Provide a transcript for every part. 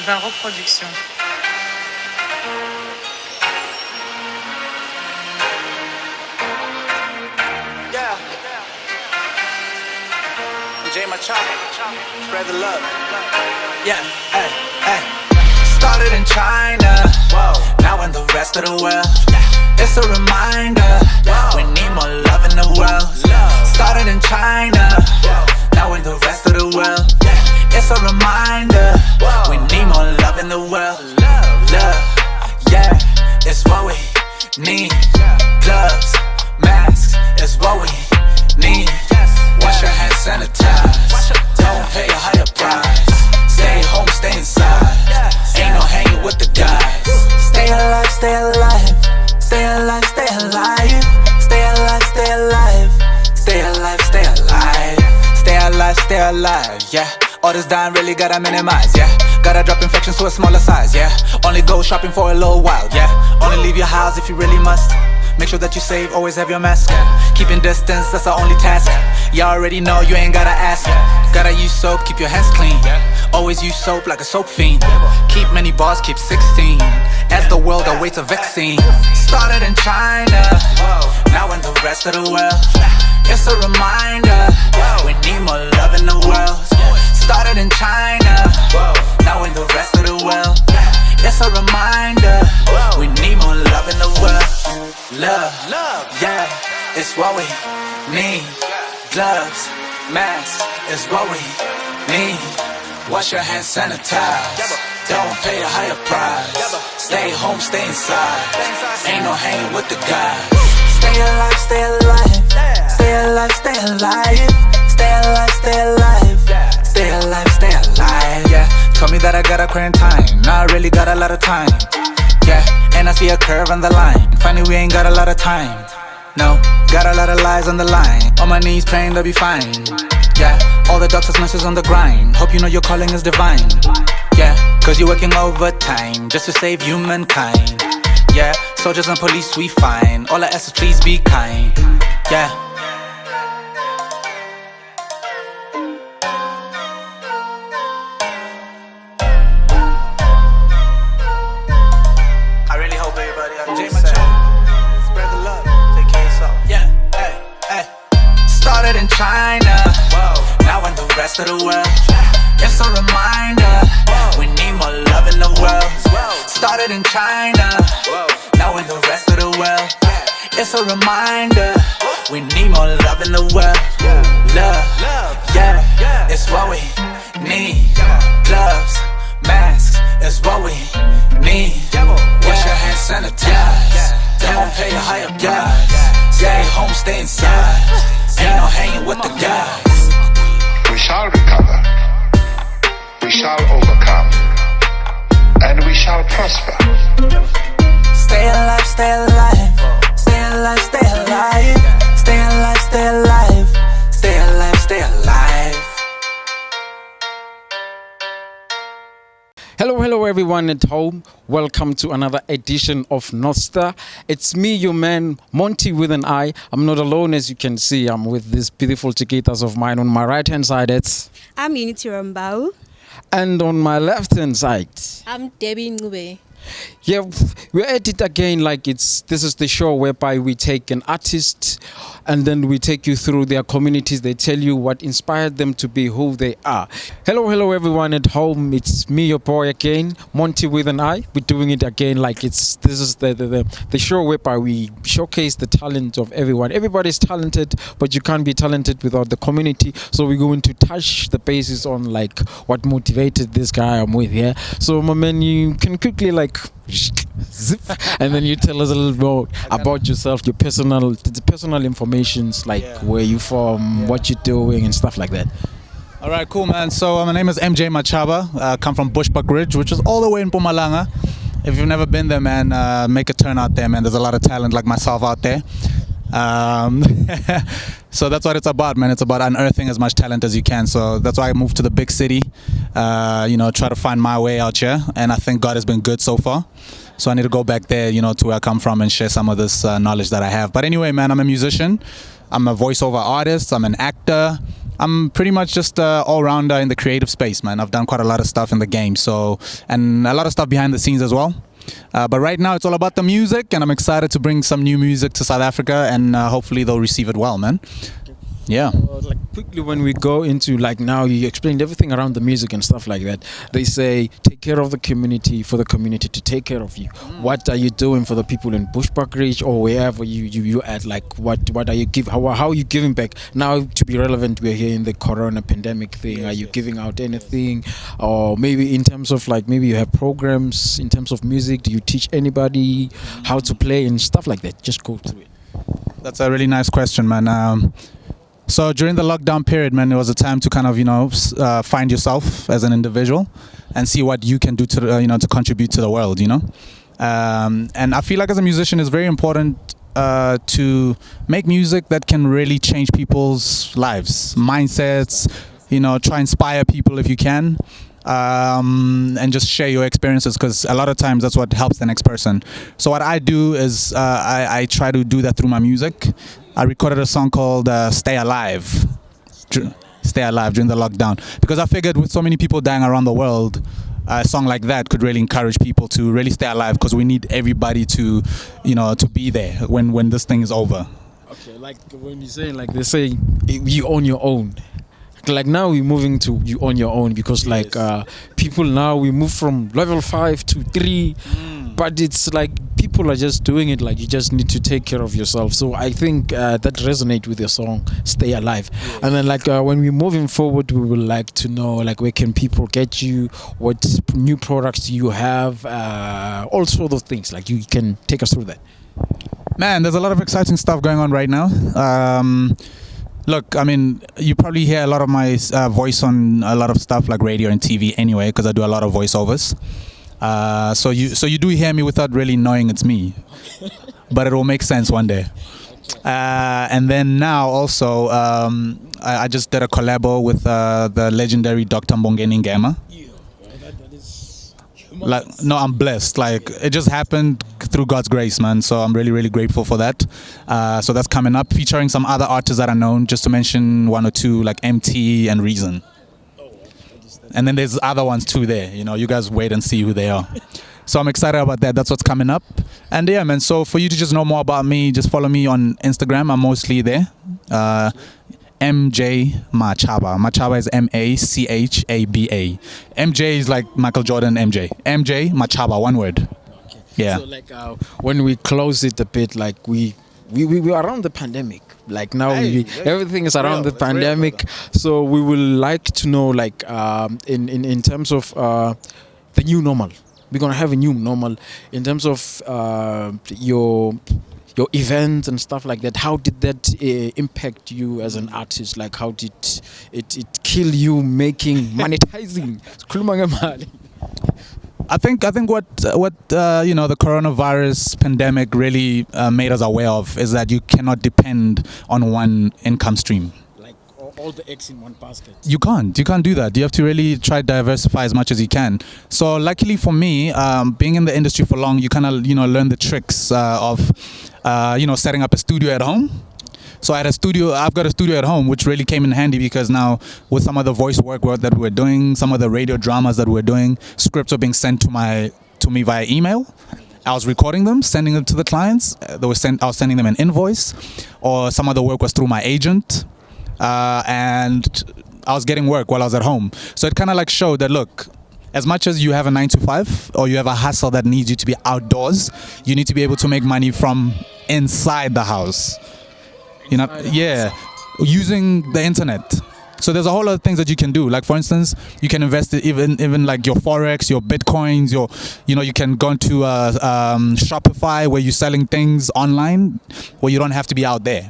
Varro Production. Yeah. Machavha, spread the love. Yeah, hey, hey. Started in China, whoa. Now in the rest of the world. It's a reminder, we need more love in the world. Started in China, now in the rest of the world. It's a reminder, we need more love in the world. Love, yeah, it's what we need. Gloves, masks, it's what we need. Wash your hands, sanitize. Don't pay a higher price. Stay home, stay inside. Ain't no hanging with the guys. Stay alive, stay alive. Stay alive, stay alive. Stay alive, stay alive. Stay alive, stay alive. Stay alive, stay alive, yeah. All this dying really gotta minimize, yeah. Gotta drop infections to a smaller size, yeah. Only go shopping for a little while, yeah. Only leave your house if you really must. Make sure that you save, always have your mask. Keeping distance, that's our only task. You already know, you ain't gotta ask. Gotta use soap, keep your hands clean. Always use soap like a soap fiend. Keep many bars, keep 16. As the world awaits a vaccine. Started in China, now in the rest of the world. It's a reminder, we need more love in the world. Started in China, now in the rest of the world. It's a reminder, we need more love in the world. Love, yeah, it's what we need. Gloves, masks, is what we need. Wash your hands, sanitize. Don't pay a higher price. Stay home, stay inside. Ain't no hanging with the guys. Stay alive, stay alive. Stay alive, stay alive. Stay alive, stay alive. Stay alive, stay alive. Yeah, told me that I got a quarantine. Now I really got a lot of time. Yeah, and I see a curve on the line. Funny, we ain't got a lot of time. No, got a lot of lies on the line. On my knees praying to be fine. Yeah, all the doctors, nurses on the grind. Hope you know your calling is divine. Yeah, cause you're working overtime just to save humankind. Yeah, soldiers and police we find. All I ask is please be kind. Yeah. I really hope everybody out there spread the love, take care of yourself. Yeah, hey, hey. Started in China, now in the rest of the world. It's a reminder, we need more love in the world. Started in China, now in the rest of the world. It's a reminder, we need more love in the world. Love, yeah, it's what we need. Gloves, masks, it's what we need. Wash your hands, sanitize. Don't pay a higher price. Stay home, stay inside. Ain't no hanging with the guys. We shall recover. We shall overcome. And we shall prosper. Stay alive, stay alive. Stay alive, stay alive. Stay alive, stay alive. Stay alive, stay alive. Hello everyone at home. Welcome to another edition of North Star. It's me, your man, Monty with an I. I'm not alone, as you can see. I'm with these beautiful chiquitas of mine. On my right hand side, I'm Unity Rambau. and on my left hand side, I'm Debbie Ngube. yeah, we're at it again. Like this is the show whereby we take an artist and then we take you through their communities. They tell you what inspired them to be who they are. Hello everyone at home. It's me, your boy again, Monty with an I. We're doing it again. Like this is the show whereby we showcase the talent of everyone. Everybody's talented, but you can't be talented without the community. So we're going to touch the basis on like what motivated this guy I'm with here. So my man, you can quickly like zip, and then you tell us a little more about yourself, your personal informations, like where you from, what you're doing, and stuff like that. All right, cool, man. So my name is Machavha. I come from Bushbuck Ridge, which is all the way in Mpumalanga. If you've never been there, man, make a turn out there, man. There's a lot of talent like myself out there. So that's what it's about, man. It's about unearthing as much talent as you can. So that's why I moved to the big city, try to find my way out here. And I think God has been good so far. So I need to go back there, to where I come from and share some of this knowledge that I have. But anyway, man, I'm a musician. I'm a voiceover artist. I'm an actor. I'm pretty much just all rounder in the creative space, man. I've done quite a lot of stuff in the game, and a lot of stuff behind the scenes as well. But right now it's all about the music, and I'm excited to bring some new music to South Africa, and hopefully they'll receive it well, man. Yeah. Like quickly, when we go into like now, you explained everything around the music and stuff like that. They say take care of the community for the community to take care of you. What are you doing for the people in Bushbuckridge or wherever you at? Like what are you how are you giving back now? To be relevant, we're here in the corona pandemic thing. Are you giving out anything, or maybe in terms of like maybe you have programs in terms of music? Do you teach anybody how to play and stuff like that? Just go through it. That's a really nice question, man. So during the lockdown period, man, it was a time to kind of, find yourself as an individual and see what you can do to, to contribute to the world, And I feel like as a musician, it's very important to make music that can really change people's lives, mindsets, try inspire people if you can. And just share your experiences, because a lot of times that's what helps the next person. So what I do is I try to do that through my music. I recorded a song called Stay Alive during the lockdown, because I figured with so many people dying around the world, a song like that could really encourage people to really stay alive, because we need everybody to to be there when this thing is over. Okay, like when you say, like they say you on your own. Like now we're moving to you on your own, because like people now we move from level 5 to 3, but it's like people are just doing it like you just need to take care of yourself. So I think that resonates with your song Stay Alive. And then like when we're moving forward, we would like to know like where can people get you, what new products do you have, all sorts of things. Like you can take us through that. Man, there's a lot of exciting stuff going on right now. Look, I mean, you probably hear a lot of my voice on a lot of stuff like radio and TV anyway, because I do a lot of voiceovers. So you do hear me without really knowing it's me, but it will make sense one day. And then now also, I just did a collabo with the legendary Dr. Mbongeni Ngema. Like, no, I'm blessed. Like, it just happened through God's grace, man. So I'm really, really grateful for that. So that's coming up, featuring some other artists that are known, just to mention one or two, like MT and Reason. And then there's other ones too there. You guys wait and see who they are. So I'm excited about that. That's what's coming up. And yeah, man, so for you to just know more about me, just follow me on Instagram. I'm mostly there. MJ Machavha. Machavha is Machaba. MJ is like Michael Jordan. MJ Machavha, one word. Yeah. So like when we close it a bit, like we were around the pandemic. Like now everything is around the pandemic. So we would like to know like in terms of the new normal. We're gonna have a new normal in terms of your events and stuff like that. How did that impact you as an artist? Like how did it kill you monetizing? I think what the coronavirus pandemic really made us aware of is that you cannot depend on one income stream. Like all the eggs in one basket. You can't do that. You have to really try to diversify as much as you can. So luckily for me, being in the industry for long, you kind of learn the tricks of setting up a studio at home. So I've got a studio at home, which really came in handy, because now with some of the voice work that we're doing, some of the radio dramas that we're doing, scripts are being sent to me via email. I was recording them, sending them to the clients. I was sending them an invoice, or some of the work was through my agent, and I was getting work while I was at home. So it kind of like showed that, look, as much as you have a 9-to-5 or you have a hustle that needs you to be outdoors, you need to be able to make money from inside the house. Using the internet. So there's a whole lot of things that you can do. Like for instance, you can invest even like your forex, your bitcoins, you can go into Shopify, where you're selling things online, where you don't have to be out there.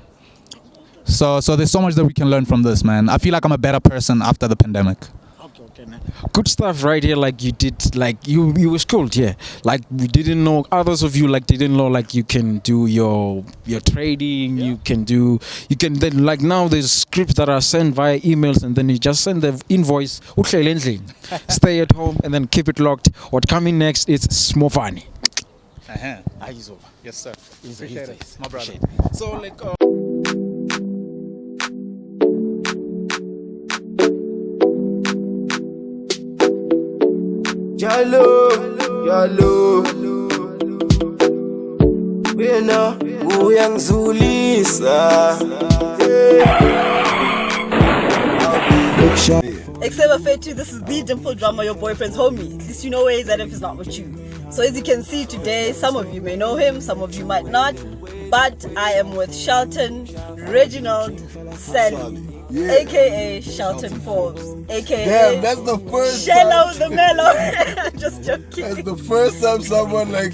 So there's so much that we can learn from this, man. I feel like I'm a better person after the pandemic. Okay, good stuff right here. Like you did, like you were schooled, yeah. Like we didn't know, others of you like didn't know, like you can do your trading, you can then, like now there's scripts that are sent via emails, and then you just send the invoice, stay at home and then keep it locked. What coming next is Smofani. Yes sir. Appreciate it. My brother. So like Jalo, jalo. Wena uyangizulisa. Except Fetu, this is the dimple drummer, your boyfriend's homie. At least you know where he's at if he's not with you. So as you can see today, some of you may know him, some of you might not. But I am with Shelton Reginald Sally, aka Shelton Forbes, aka Damn, that's the first Shello time. the Mellow. I'm just joking. That's the first time someone like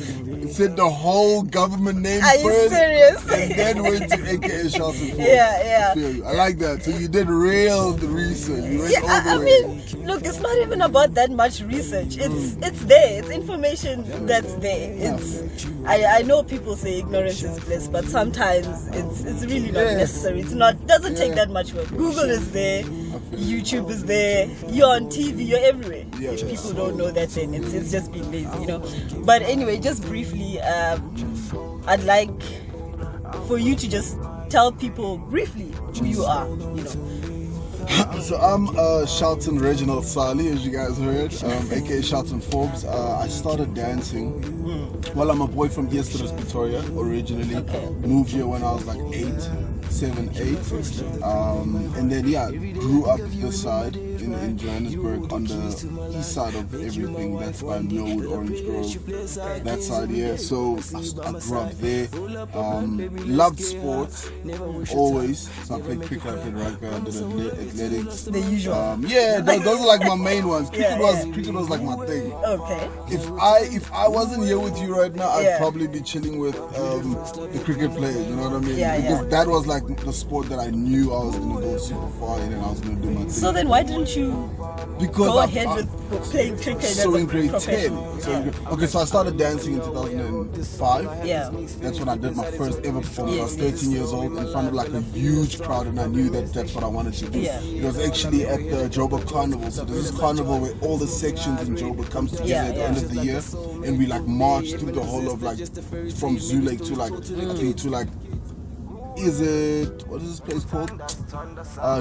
said the whole government name Are you first. serious? And then went to AKA Shelton Forbes. Yeah. I feel you. I like that. So you did real research. You went all the I way. mean, look, it's not even about that much research. It's there. It's information that's there. It's I know people say ignorance is bliss, but sometimes it's really not necessary. It's not doesn't take that much work. Google is there, YouTube is there, you're on TV, you're everywhere. If people don't know that, then it's just being lazy, you know. But anyway, just briefly, I'd like for you to just tell people briefly who you are, you know. So I'm Shelton Reginald Sally, as you guys heard, aka Shelton Forbes. I started dancing. Well, I'm a boy from Eastern Pretoria originally. Moved here when I was like 7, 8. And then grew up this side in Johannesburg on the east side of everything. That's by Millwood, Orange Grove. That side, So I grew up there. Loved sports always. So I played cricket, I played rugby, I did athletics. The usual. Those are like my main ones. Cricket was like my thing. Okay. If I wasn't here with you right now, I'd probably be chilling with the cricket players. You know what I mean? Because that was like the sport that I knew I was gonna go super far in, and I was gonna do my thing. So then, why didn't you go ahead with playing cricket? So as in a grade 10. professional? Okay, so I started dancing in 2005. Yeah. That's when I did my first ever performance. I was 13 years old in front of like a huge crowd, and I knew that that's what I wanted to do. It was actually at the Joburg Carnival. So there's this carnival where all the sections in Joburg comes together at the end of the year, and we like march through the whole of like from Zoo Lake to like what is this place called?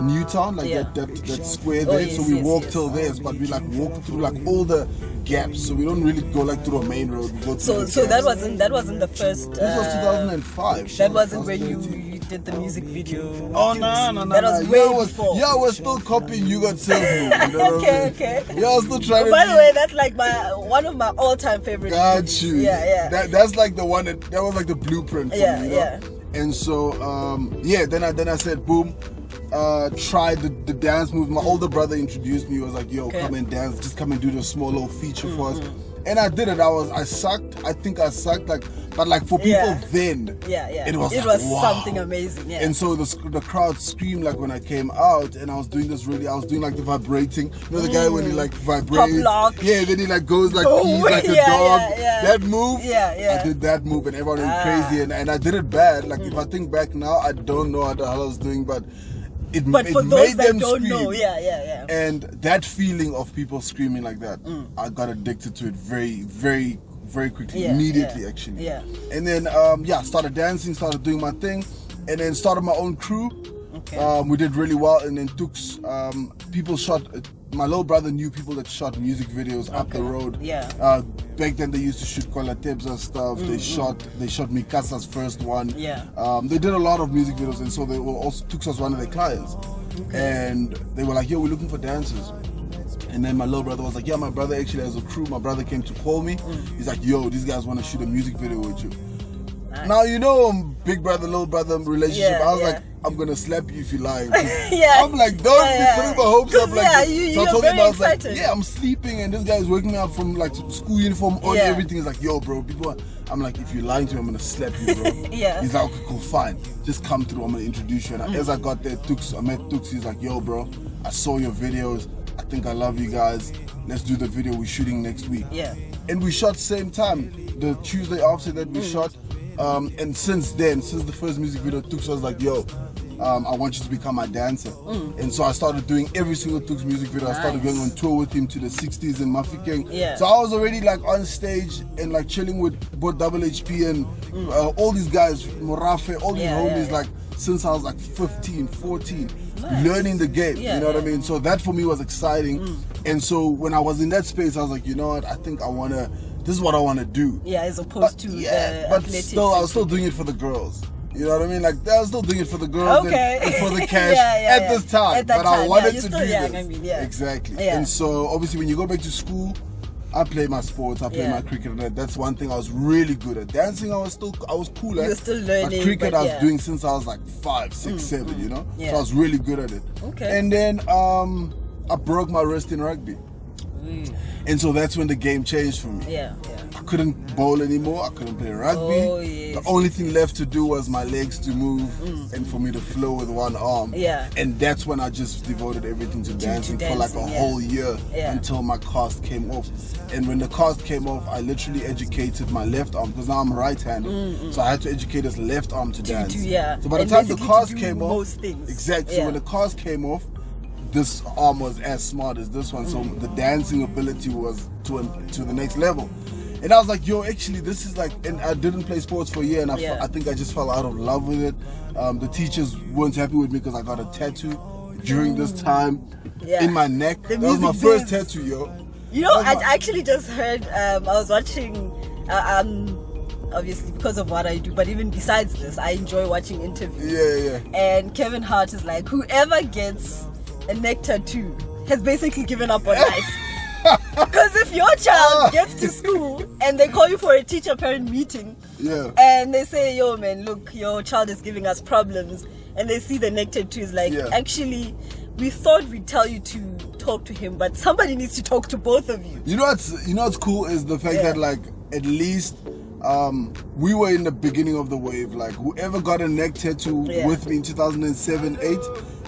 Newtown, like that square there. So we walk till there, but we like walk through like all the gaps. So we don't really go like through a main road. We go through So that wasn't the first. This was 2005. That wasn't when you did the music video. Oh no! That was way before. Yeah, we're still copying You Got Served Me. You know Okay. Yeah, I was still trying to. By the way, that's like one of my all-time favorite. Got you. Yeah. That's like the one that was like the blueprint for me. You know? And so then I said boom, try the dance move. My older brother introduced me. He was like, yo, come and dance, just come and do this small little feature for us. And I did it. I sucked. I think I sucked, but like for people then, it was wow. Something amazing. Yeah. And so the crowd screamed like when I came out, and I was doing like the vibrating. You know the guy when he like vibrates. Pop lock. Yeah. Then he like goes like pees like a dog. That move. Yeah. I did that move, and everyone went crazy, and I did it bad. Like if I think back now, I don't know what the hell I was doing, but it for made those that them don't scream. know, And that feeling of people screaming like that, I got addicted to it very, very, very quickly, immediately actually. Yeah. And then started dancing, started doing my thing, and then started my own crew. Okay. We did really well, and then people shot. My little brother knew people that shot music videos up the road. Yeah. Back then they used to shoot Kolatebs and stuff. They shot Mikasa's first one. Yeah. They did a lot of music videos, and so they were also took us one of their clients. And they were like, yo, we're looking for dancers. And then my little brother was like, yeah, my brother actually has a crew. My brother came to call me. He's like, yo, these guys want to shoot a music video with you. Nice. Now, you know, big brother, little brother relationship. I was like, I'm going to slap you if you lie. I'm like, don't be putting my hopes up like that. You're so I told very him, I was excited. like, I'm sleeping, and this guy is waking me up from like school uniform on, everything. He's like, yo, bro, I'm like, if you're lying to me, I'm going to slap you, bro. He's like, okay, cool, fine. Just come through, I'm going to introduce you. And as I got there, I met Tux. He's like, yo, bro, I saw your videos. I think I love you guys. Let's do the video. We're shooting next week. And we shot same time. The Tuesday after that, we shot. And since then, since the first music video, Tux was like, yo, I want you to become my dancer. And so I started doing every single Tux music video. I started going on tour with him to the 60s in Mafikeng. So I was already like on stage and like chilling with both Double HP and all these guys, Morafe, all these homies. Like since I was like 15, 14, learning the game. You know what I mean? So that for me was exciting. And so when I was in that space, I was like, you know what? I think this is what I want to do. Yeah, as opposed to but still, I was still doing it for the girls. You know what I mean? Like, I was still doing it for the girls and for the cash at this time. But I wanted to do this. I mean, exactly. Yeah. And so, obviously, when you go back to school, I play my sports, I play my cricket, and that's one thing I was really good at. Dancing, I was cool at. You were still learning. But cricket, I was doing since I was like 5, 6, 7, you know? So I was really good at it. Okay. And then I broke my wrist in rugby. And so that's when the game changed for me. I couldn't bowl anymore. I couldn't play rugby. The only thing left to do was my legs to move and for me to flow with one arm. And that's when I just devoted everything to dancing for like a whole year until my cast came off. And when the cast came off, I literally educated my left arm because now I'm right-handed. So I had to educate his left arm to dance. So by the time the cast came off, exactly. So when the cast came off, this arm was as smart as this one, so the dancing ability was to the next level. And I was like, yo, actually this is like, and I didn't play sports for a year, and I think I just fell out of love with it. The teachers weren't happy with me because I got a tattoo during this time in my neck. That was my first tattoo, yo. You know, I actually just heard, I was watching, obviously because of what I do, but even besides this, I enjoy watching interviews. And Kevin Hart is like, whoever gets a neck tattoo has basically given up on life. Because if your child gets to school and they call you for a teacher-parent meeting and they say, yo man, look, your child is giving us problems, and they see the neck tattoo, is like, actually, we thought we'd tell you to talk to him, but somebody needs to talk to both of you. You know what's cool is the fact that, like, at least we were in the beginning of the wave. Like, whoever got a neck tattoo with me in 2007, 8,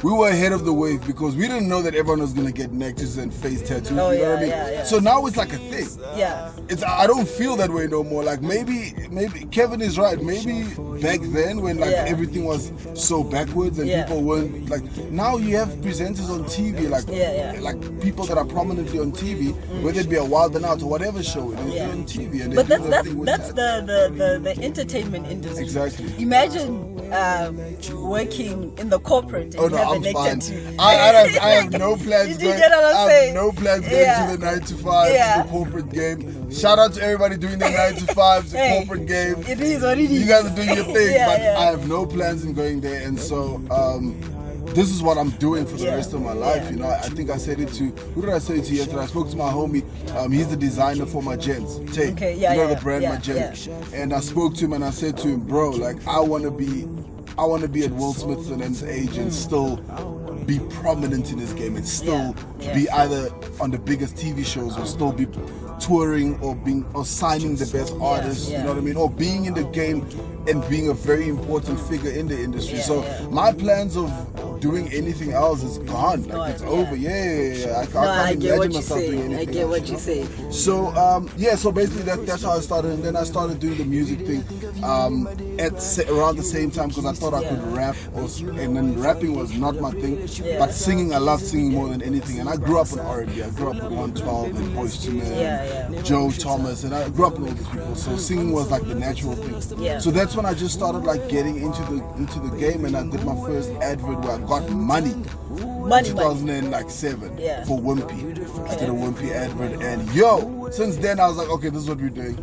we were ahead of the wave because we didn't know that everyone was gonna get neck tattoos and face tattoos. You know what I mean? So now it's like a thing. I don't feel that way no more. Like, maybe Kevin is right. Maybe back then when like everything was so backwards and people weren't like. Now you have presenters on TV, like people that are prominently on TV, whether it be a Wild and Out or whatever show it is, they're on TV. And but that's the entertainment industry. Exactly. Imagine working in the corporate and I'm fine. I have no plans going. I have no plans going to the 9 to 5 to the corporate game. Shout out to everybody doing their 9 to 5s, the corporate game. It is what it is. You guys are doing your thing, but I have no plans in going there, and so this is what I'm doing for the rest of my life. You know, I think I said it to, who did I say it to yesterday? I spoke to my homie. He's the designer for my gents. You know the brand, my gents. And I spoke to him and I said to him, bro, like, I want to be at Will Smith's age and still be prominent in this game and still be either on the biggest TV shows or still be touring or signing the best artists, you know what I mean, or being in the game and being a very important figure in the industry. So my plans of doing anything else is gone. Like, it's over. I can't imagine myself doing anything. I get what you say. So so basically that's how I started, and then I started doing the music thing around the same time because I thought I could rap, and then rapping was not my thing, but singing, I loved singing more than anything. And I grew up in R&B. I grew up with 112 and Boyz II Men, Joe Thomas, and I grew up with all these people. So singing was like the natural thing. So that's when I just started like getting into the game, and I did my first advert where I got money. 2007 for Wimpy. I did a Wimpy advert, and since then I was like, okay, this is what we're doing.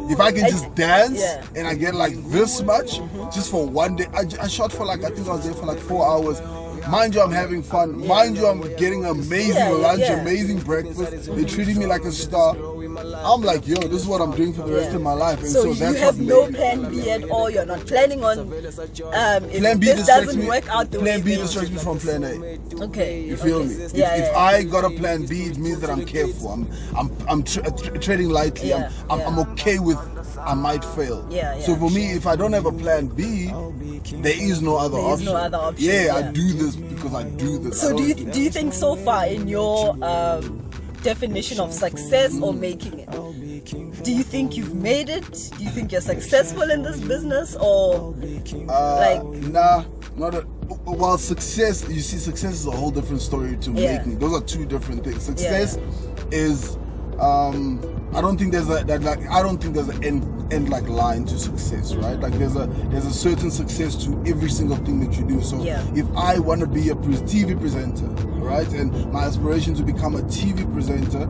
If I can just dance and I get like this much just for one day. I shot for like, I think I was there for like 4 hours. Mind you, I'm having fun. Mind you, I'm getting amazing lunch, amazing breakfast. They're treating me like a star. I'm like, yo, this is what I'm doing for the rest of my life. And so that's you have no plan B at all. You're not planning on if plan B this doesn't work out the way. Plan B distracts me from plan A. Okay. You feel me? If I got a plan B, it means that I'm careful. I'm treading lightly. I'm okay with I might fail. So for me, if I don't have a plan B, there is no other option. No other option. I do this because I do this. So do you think so far in your definition of success or making it, do you think you've made it? Do you think you're successful in this business, or nah, not a, well, success, you see, success is a whole different story to making. Those are two different things. Success is I don't think there's an end like line to success, right? Like there's a certain success to every single thing that you do. So if I want to be a TV presenter, right, and my aspiration to become a TV presenter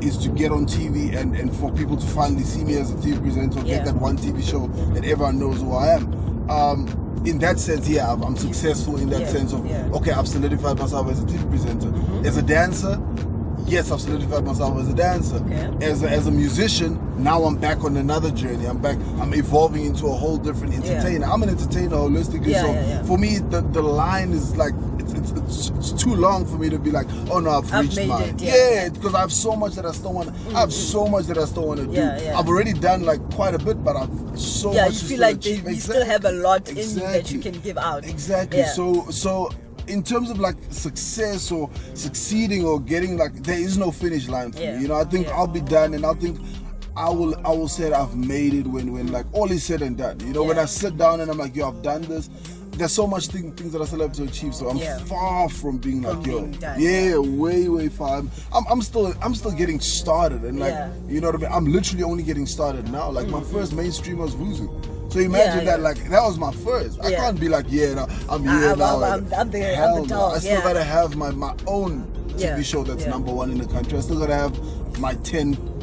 is to get on TV and for people to finally see me as a TV presenter, get that one TV show that everyone knows who I am. In that sense, I'm successful in that sense of okay, I've solidified myself as a TV presenter. As a dancer, yes, I've solidified myself as a dancer. Okay. As a musician, now I'm back on another journey. I'm evolving into a whole different entertainer. I'm an entertainer holistically. For me, the line is like it's too long for me to be like, oh no, I've reached mine. Because I have so much that I still want to. I have so much that I still want to do. I've already done like quite a bit, but I've so much. You feel like you still have a lot in you that you can give out. Exactly. So in terms of like success or succeeding or getting, like, there is no finish line for me. You know, I think I'll be done, and I think I will say that I've made it when like all is said and done. You know, when I sit down and I'm like, yo, I've done this. There's so much things that I still have to achieve. So I'm far from being like, way far. I'm still getting started, and like, you know what I mean. I'm literally only getting started now. Like my first mainstream was Vuzu. So imagine that, like, that was my first. I can't be like, I'm here now. I'm there. I'm the dog. I still gotta have my own TV show that's number one in the country. I still gotta have my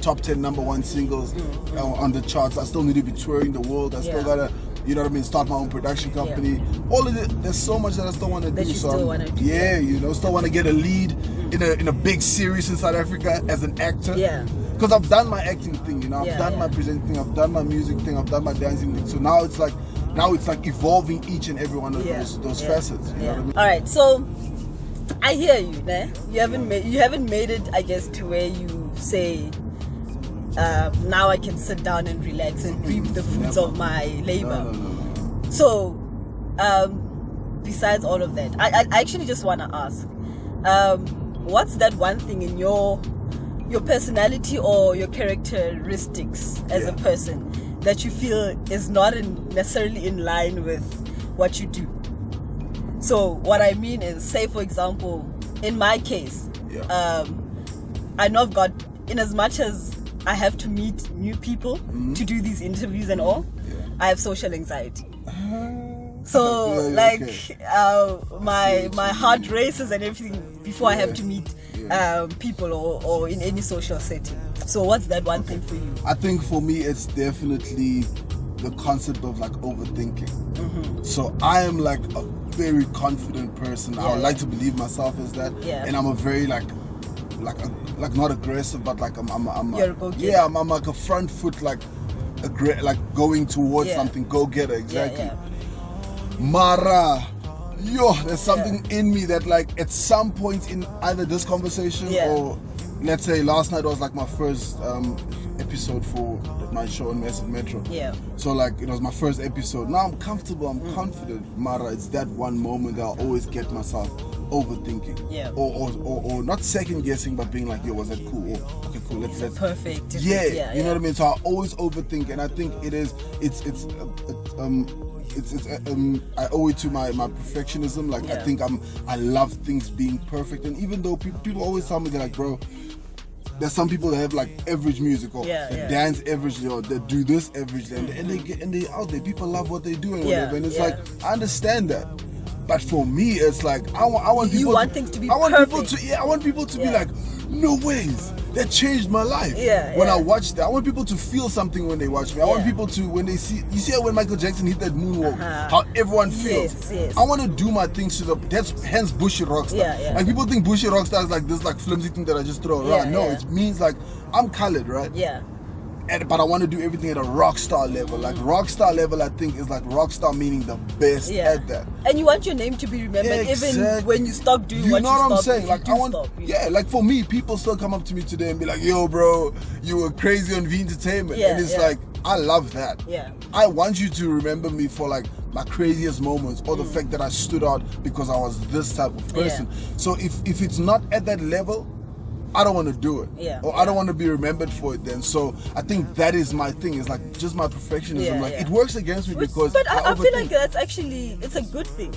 top 10 number one singles on the charts. I still need to be touring the world. I still gotta, you know what I mean, start my own production company. All of it. There's so much that I still want to do. You know, still want to get a lead in a big series in South Africa as an actor. Because I've done my acting thing, you know, I've done my presenting thing, I've done my music thing, I've done my dancing thing. So now it's like evolving each and every one of those facets. You know what I mean? All right, so I hear you, né? You haven't made it, I guess, to where you say, now I can sit down and relax and reap the fruits of my labor. No. So, besides all of that, I actually just want to ask, what's that one thing in your personality or your characteristics as a person that you feel is not necessarily in line with what you do? So what I mean is, say for example, in my case, I know I've got, in as much as I have to meet new people to do these interviews and all, I have social anxiety. So my heart races and everything before I have to meet people or in any social setting. So what's that one thing for you? I think for me it's definitely the concept of like overthinking. So I am like a very confident person. I would like to believe myself as that. And I'm a very like not aggressive, but like I'm like a front foot, like going towards something, go getter, exactly. Mara, there's something in me that, like, at some point in either this conversation or let's say last night was like my first episode for my show on Massive Metro. So like it was my first episode. Now I'm comfortable, I'm confident. Mara, it's that one moment that I'll always get myself overthinking. Or not second guessing, but being like, yo, was that cool? Or, okay, cool, let's perfect. You know what I mean? So I always overthink, and I think I owe it to my perfectionism. Like I think I love things being perfect, and even though people always tell me, they're like, bro, there's some people that have like average music or they dance averagely or they do this averagely, and they out there, people love what they do and whatever, and it's like, I understand that. But for me, it's like I want people. You want things to be perfect. I want people to be like, no ways. That changed my life. When I watched that, I want people to feel something when they watch me. I want people to, when they see, you see how when Michael Jackson hit that moonwalk, how everyone feels. I want to do my things to that's hence Bushy Rockstar. Like people think Bushy Rockstar is like this like flimsy thing that I just throw around. No, it means like I'm colored, right? But I want to do everything at a rock star level. Like rock star level, I think is like rock star meaning the best at that. And you want your name to be remembered even when you stop doing what you stop. You know what I'm saying? Like I want, like for me, people still come up to me today and be like, "Yo, bro, you were crazy on V Entertainment," and it's like, I love that. I want you to remember me for like my craziest moments, or the fact that I stood out because I was this type of person. So if it's not at that level, I don't want to do it, or I don't want to be remembered for it then. So I think that is my thing, is like just my perfectionism. It works against me because but I feel like that's actually, it's a good thing.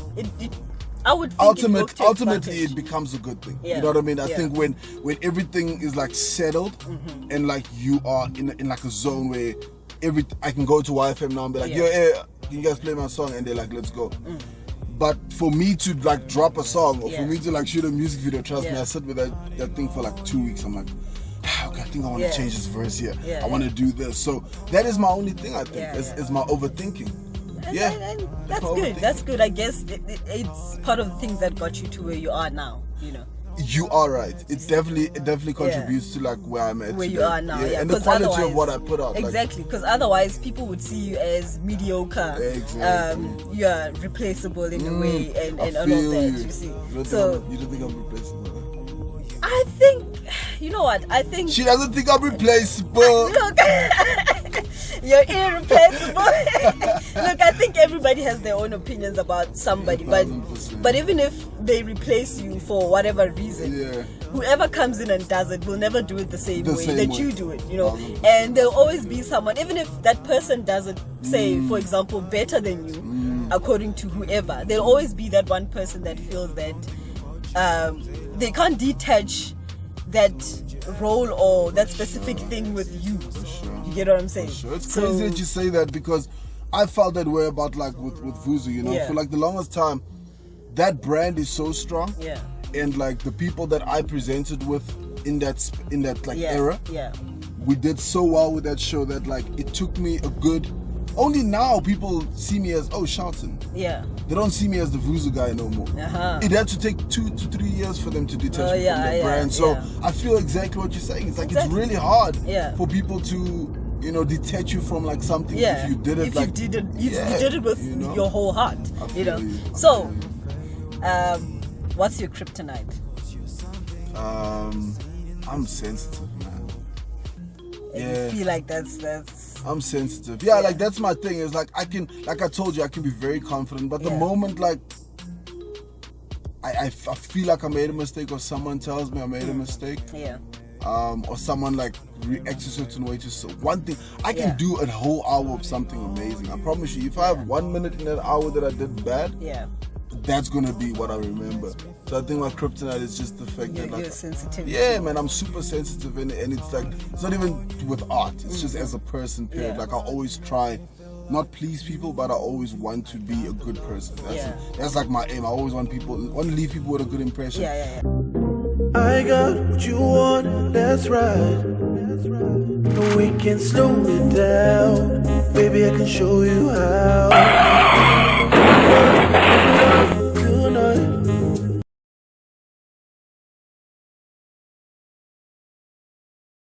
I would think ultimately it becomes a good thing. You know what I mean? I think when everything is like settled and like you are in like a zone where I can go to YFM now and be like, yo, hey, can you guys play my song? And they're like, let's go. But for me to like drop a song or for me to like shoot a music video, trust me, I sit with that thing for like 2 weeks. I'm like, okay, I think I want to change this verse here. I want to do this. So that is my only thing, I think, is my overthinking. And that's good. That's good. I guess it's part of the things that got you to where you are now, you know. You are right. It definitely contributes to like where I'm at where today. You are now, and the quality of what I put out. Exactly, because otherwise people would see you as mediocre. Exactly. You are replaceable in a way, and all of that. You see. You don't think I'm replaceable? I think, you know what? I think she doesn't think I'm replaceable. Look, you're irreplaceable. Look, I think everybody has their own opinions about somebody, but even if they replace you for whatever reason, whoever comes in and does it will never do it the same way that you do it, you know. And there'll always be someone, even if that person does it, say, for example, better than you, according to whoever, there'll always be that one person that feels that they can't detach that role or that specific thing with you. You get what I'm saying? It's crazy that you say that, because I felt that way about like with Vuzu, you know. For like the longest time, that brand is so strong, and like the people that I presented with in that like era, we did so well with that show that like it took me a good. Only now people see me as Shelton. They don't see me as the Vuzu guy no more. It had to take 2 to 3 years for them to detach me from that brand. So I feel exactly what you're saying. It's like it's really hard for people to, you know, detach you from like something if you did it. If you did it with your whole heart. You know. So, what's your kryptonite? I'm sensitive, man. You feel like that's I'm sensitive. Like that's my thing. Is like I told you, I can be very confident, but the moment like I feel like I made a mistake, or someone tells me I made a mistake, or someone like reacts a certain way to one thing, I can do a whole hour of something amazing. I promise you, if I have 1 minute in that hour that I did bad, that's gonna be what I remember. So I think my kryptonite is just the fact that like, sensitivity. Yeah, man, I'm super sensitive, and it's like it's not even with art. It's just as a person. Period. Like I always try, not please people, but I always want to be a good person. That's like my aim. I always want to leave people with a good impression. I got what you want. That's right. And we can slow it down. Baby, I can show you how.